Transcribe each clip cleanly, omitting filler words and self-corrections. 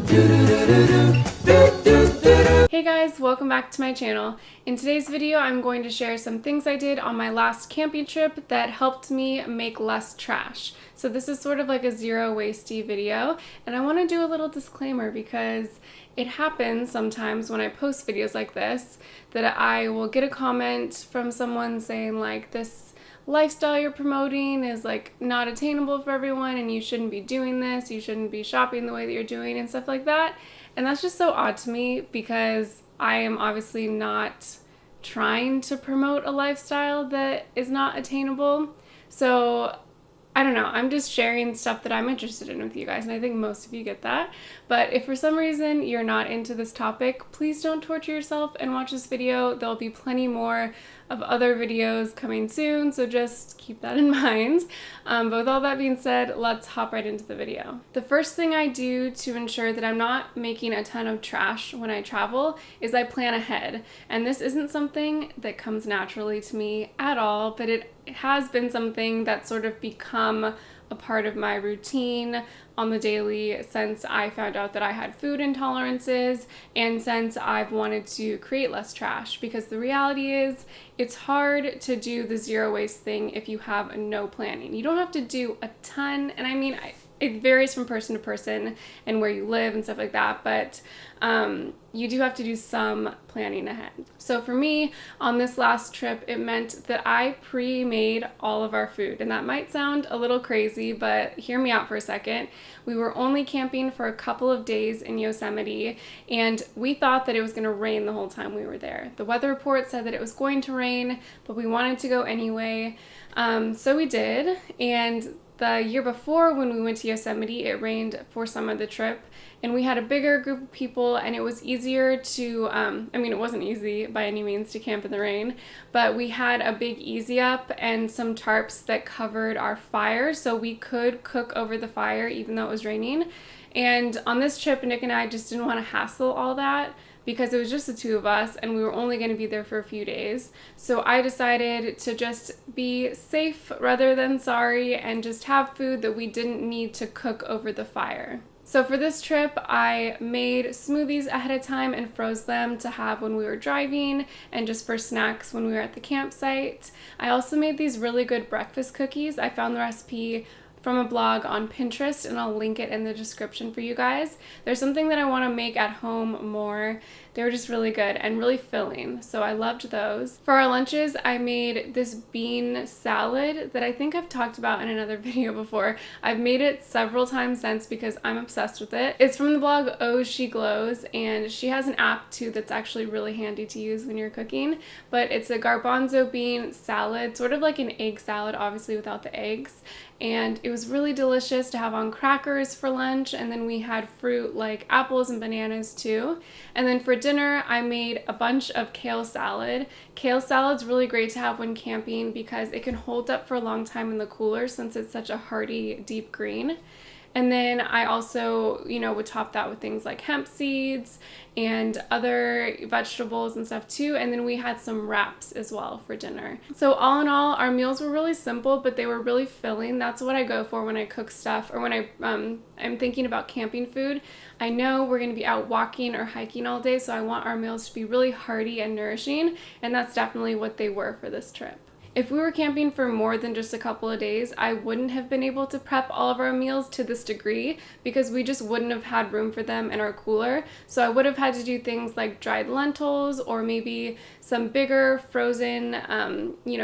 Hey guys, welcome back to my channel. In today's video, I'm going to share some things I did on my last camping trip that helped me make less trash. So this is sort of like a zero wastey video, and I want to do a little disclaimer because it happens sometimes when I post videos like this that I will get a comment from someone saying like, this lifestyle you're promoting is like not attainable for everyone and you shouldn't be doing this, you shouldn't be shopping the way that you're doing and stuff like that. And that's just so odd to me because I am obviously not trying to promote a lifestyle that is not attainable. So I don't know, I'm just sharing stuff that I'm interested in with you guys, and I think most of you get that. But if for some reason you're not into this topic, please don't torture yourself and watch this video. There'll be plenty more of other videos coming soon, so just keep that in mind. But with all that being said, let's hop right into the video. The first thing I do to ensure that I'm not making a ton of trash when I travel is I plan ahead. And this isn't something that comes naturally to me at all, but it has been something that's sort of become a part of my routine on the daily since I found out that I had food intolerances and since I've wanted to create less trash, because the reality is it's hard to do the zero waste thing if you have no planning. You don't have to do a ton, and I mean, it varies from person to person and where you live and stuff like that, but you do have to do some planning ahead. So for me, on this last trip, it meant that I pre-made all of our food. And that might sound a little crazy, but hear me out for a second. We were only camping for a couple of days in Yosemite, and we thought that it was gonna rain the whole time we were there. The weather report said that it was going to rain, but we wanted to go anyway. So we did, and the year before when we went to Yosemite, it rained for some of the trip, and we had a bigger group of people, and it was easier to, I mean, it wasn't easy by any means to camp in the rain, but we had a big easy up and some tarps that covered our fire, so we could cook over the fire even though it was raining. And on this trip, Nick and I just didn't want to hassle all that, because it was just the two of us and we were only going to be there for a few days. So I decided to just be safe rather than sorry and just have food that we didn't need to cook over the fire. So for this trip, I made smoothies ahead of time and froze them to have when we were driving and just for snacks when we were at the campsite. I also made these really good breakfast cookies. I found the recipe from a blog on Pinterest, and I'll link it in the description for you guys. There's something that I want to make at home more. They were just really good and really filling, so I loved those. For our lunches, I made this bean salad that I think I've talked about in another video before. I've made it several times since because I'm obsessed with it. It's from the blog Oh She Glows, and she has an app too that's actually really handy to use when you're cooking, but it's a garbanzo bean salad, sort of like an egg salad, obviously without the eggs. And it was really delicious to have on crackers for lunch, and then we had fruit like apples and bananas too. And then for dinner, I made a bunch of kale salad. Kale salad's really great to have when camping because it can hold up for a long time in the cooler since it's such a hearty, deep green. And then I also, would top that with things like hemp seeds and other vegetables and stuff too. And then we had some wraps as well for dinner. So all in all, our meals were really simple, but they were really filling. That's what I go for when I cook stuff or when I'm thinking about camping food. I know we're going to be out walking or hiking all day, so I want our meals to be really hearty and nourishing. And that's definitely what they were for this trip. If we were camping for more than just a couple of days, I wouldn't have been able to prep all of our meals to this degree because we just wouldn't have had room for them in our cooler. So I would have had to do things like dried lentils or maybe some bigger frozen,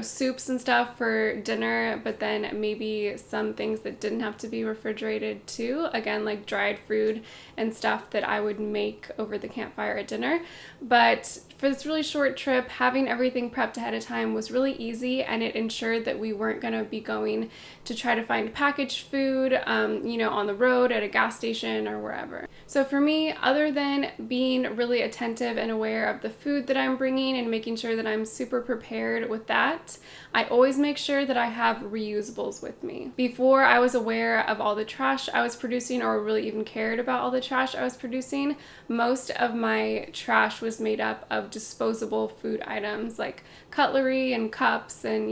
soups and stuff for dinner, but then maybe some things that didn't have to be refrigerated too. Again, like dried fruit and stuff that I would make over the campfire at dinner. But for this really short trip, having everything prepped ahead of time was really easy, and it ensured that we weren't going to be going to try to find packaged food, on the road, at a gas station, or wherever. So for me, other than being really attentive and aware of the food that I'm bringing and making sure that I'm super prepared with that, I always make sure that I have reusables with me. Before I was aware of all the trash I was producing or really even cared about all the trash I was producing, most of my trash was made up of disposable food items like cutlery and cups and,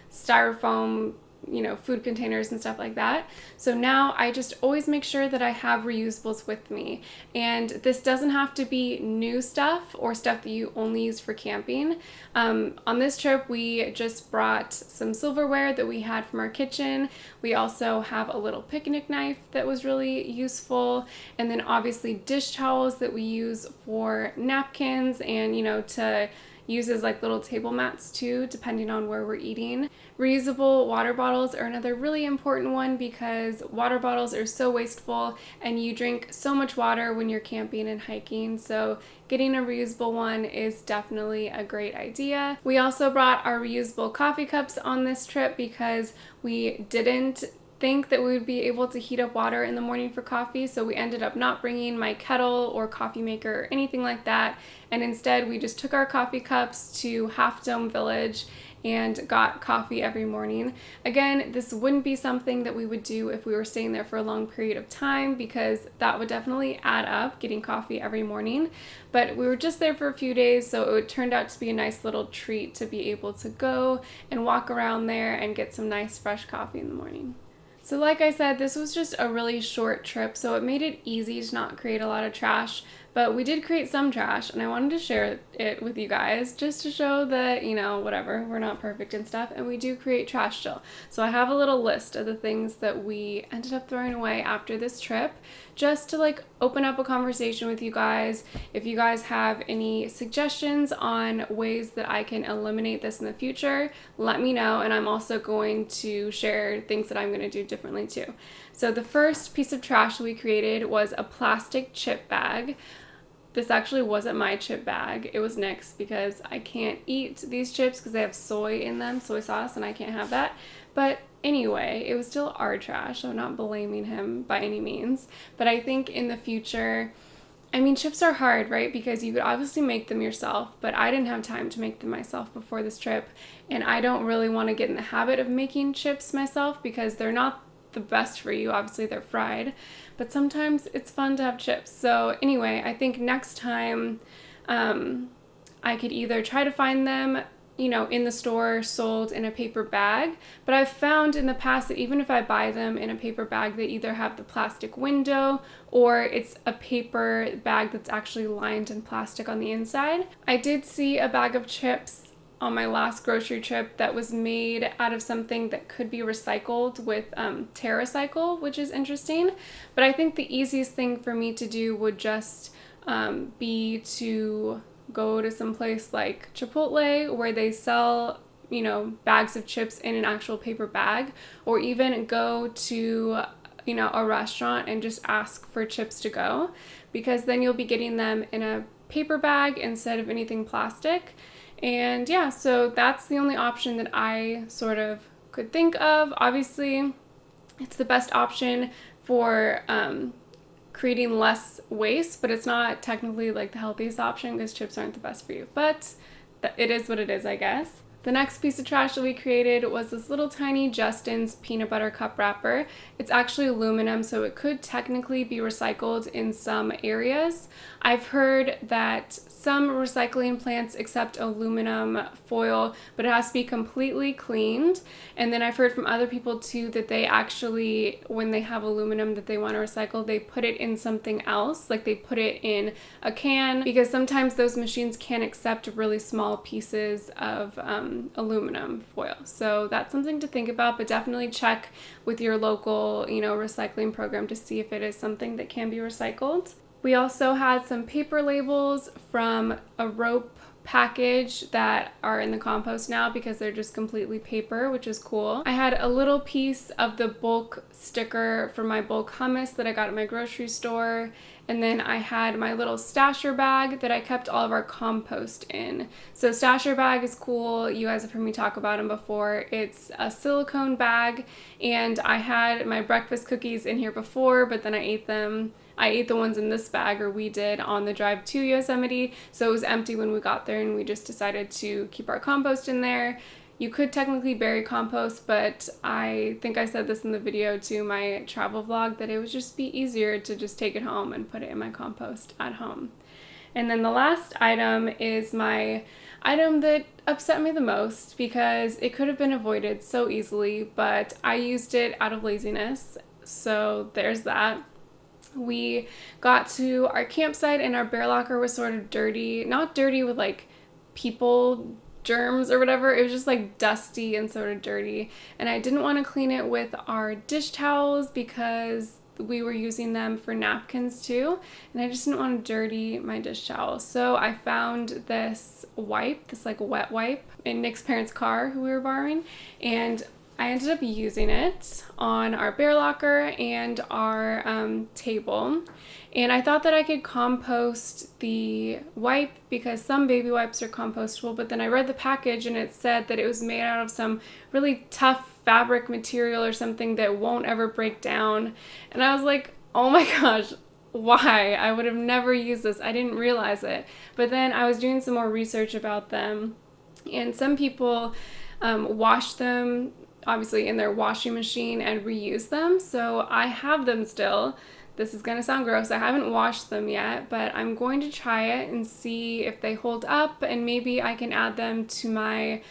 styrofoam food containers and stuff like that. So now I just always make sure that I have reusables with me. And this doesn't have to be new stuff or stuff that you only use for camping. On this trip, we just brought some silverware that we had from our kitchen. We also have a little picnic knife that was really useful. And then obviously dish towels that we use for napkins and, to use as like little table mats too, depending on where we're eating. Reusable water bottles are another really important one because water bottles are so wasteful and you drink so much water when you're camping and hiking. So getting a reusable one is definitely a great idea. We also brought our reusable coffee cups on this trip because we didn't think that we would be able to heat up water in the morning for coffee, so we ended up not bringing my kettle or coffee maker or anything like that, and instead we just took our coffee cups to Half Dome Village and got coffee every morning. Again, this wouldn't be something that we would do if we were staying there for a long period of time because that would definitely add up, getting coffee every morning, but we were just there for a few days, so it turned out to be a nice little treat to be able to go and walk around there and get some nice fresh coffee in the morning. So like I said, this was just a really short trip, so it made it easy to not create a lot of trash, but we did create some trash, and I wanted to share it with you guys just to show that, whatever, we're not perfect and stuff, and we do create trash still. So I have a little list of the things that we ended up throwing away after this trip, just to open up a conversation with you guys. If you guys have any suggestions on ways that I can eliminate this in the future, let me know, and I'm also going to share things that I'm going to do differently too. So the first piece of trash we created was a plastic chip bag. This actually wasn't my chip bag, it was Nick's because I can't eat these chips because they have soy in them, soy sauce, and I can't have that. But anyway, it was still our trash, so I'm not blaming him by any means. But I think in the future, chips are hard, right? Because you could obviously make them yourself, but I didn't have time to make them myself before this trip, and I don't really want to get in the habit of making chips myself because they're not the best for you. Obviously they're fried, but sometimes it's fun to have chips. So anyway, I think next time I could either try to find them in the store sold in a paper bag, but I've found in the past that even if I buy them in a paper bag, they either have the plastic window or it's a paper bag that's actually lined in plastic on the inside. I did see a bag of chips on my last grocery trip that was made out of something that could be recycled with TerraCycle, which is interesting. But I think the easiest thing for me to do would just be to go to some place like Chipotle where they sell bags of chips in an actual paper bag, or even go to a restaurant and just ask for chips to go, because then you'll be getting them in a paper bag instead of anything plastic. And yeah, so that's the only option that I sort of could think of. Obviously, it's the best option for creating less waste, but it's not technically the healthiest option because chips aren't the best for you. But it is what it is, I guess. The next piece of trash that we created was this little tiny Justin's peanut butter cup wrapper. It's actually aluminum, so it could technically be recycled in some areas. I've heard that some recycling plants accept aluminum foil, but it has to be completely cleaned. And then I've heard from other people too that they actually, when they have aluminum that they want to recycle, they put it in something else, they put it in a can, because sometimes those machines can't accept really small pieces of aluminum foil. So that's something to think about, but definitely check with your local, recycling program to see if it is something that can be recycled. We also had some paper labels from a rope package that are in the compost now because they're just completely paper, which is cool. I had a little piece of the bulk sticker for my bulk hummus that I got at my grocery store, and then I had my little stasher bag that I kept all of our compost in. So stasher bag is cool. You guys have heard me talk about them before. It's a silicone bag, and I had my breakfast cookies in here before, but then I ate them. I ate the ones in this bag, or we did, on the drive to Yosemite, so it was empty when we got there, and we just decided to keep our compost in there. You could technically bury compost, but I think I said this in the video to my travel vlog that it would just be easier to just take it home and put it in my compost at home. And then the last item is my item that upset me the most because it could have been avoided so easily, but I used it out of laziness. So there's that. We got to our campsite and our bear locker was sort of dirty. Not dirty with like people germs or whatever. It was just like dusty and sort of dirty. And I didn't want to clean it with our dish towels because we were using them for napkins too. And I just didn't want to dirty my dish towels. So I found this wipe, this like wet wipe in Nick's parents' car who we were borrowing. And I ended up using it on our bear locker and our table. And I thought that I could compost the wipe because some baby wipes are compostable, but then I read the package and it said that it was made out of some really tough fabric material or something that won't ever break down. And I was like, oh my gosh, why? I would have never used this. I didn't realize it. But then I was doing some more research about them, and some people wash them obviously in their washing machine and reuse them. So I have them still. This is going to sound gross. I haven't washed them yet, but I'm going to try it and see if they hold up, and maybe I can add them to my,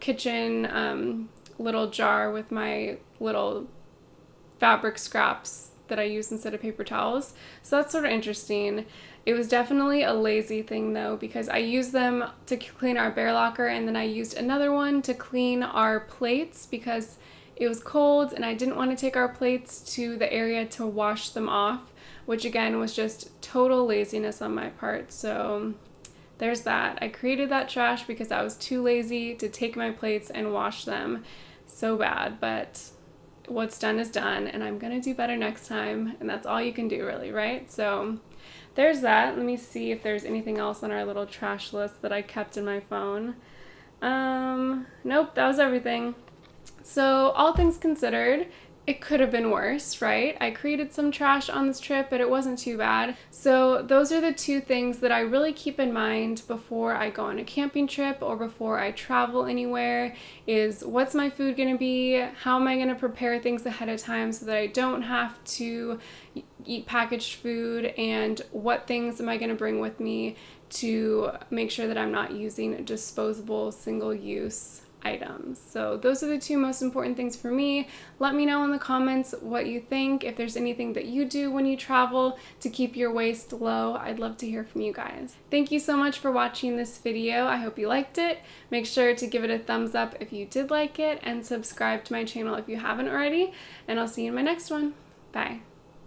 kitchen little jar with my little fabric scraps that I use instead of paper towels. So that's sort of interesting. It was definitely a lazy thing though, because I used them to clean our bear locker, and then I used another one to clean our plates because it was cold and I didn't want to take our plates to the area to wash them off, which again was just total laziness on my part. So there's that. I created that trash because I was too lazy to take my plates and wash them. So bad, but what's done is done, and I'm gonna do better next time, and that's all you can do really, right? So there's that. Let me see if there's anything else on our little trash list that I kept in my phone. Nope, that was everything. So all things considered, it could have been worse, right? I created some trash on this trip, but it wasn't too bad. So those are the two things that I really keep in mind before I go on a camping trip or before I travel anywhere is what's my food gonna be? How am I gonna prepare things ahead of time so that I don't have to eat packaged food? And what things am I gonna bring with me to make sure that I'm not using disposable single-use items? So those are the two most important things for me. Let me know in the comments what you think. If there's anything that you do when you travel to keep your waste low, I'd love to hear from you guys. Thank you so much for watching this video. I hope you liked it. Make sure to give it a thumbs up if you did like it, and subscribe to my channel if you haven't already, and I'll see you in my next one. Bye.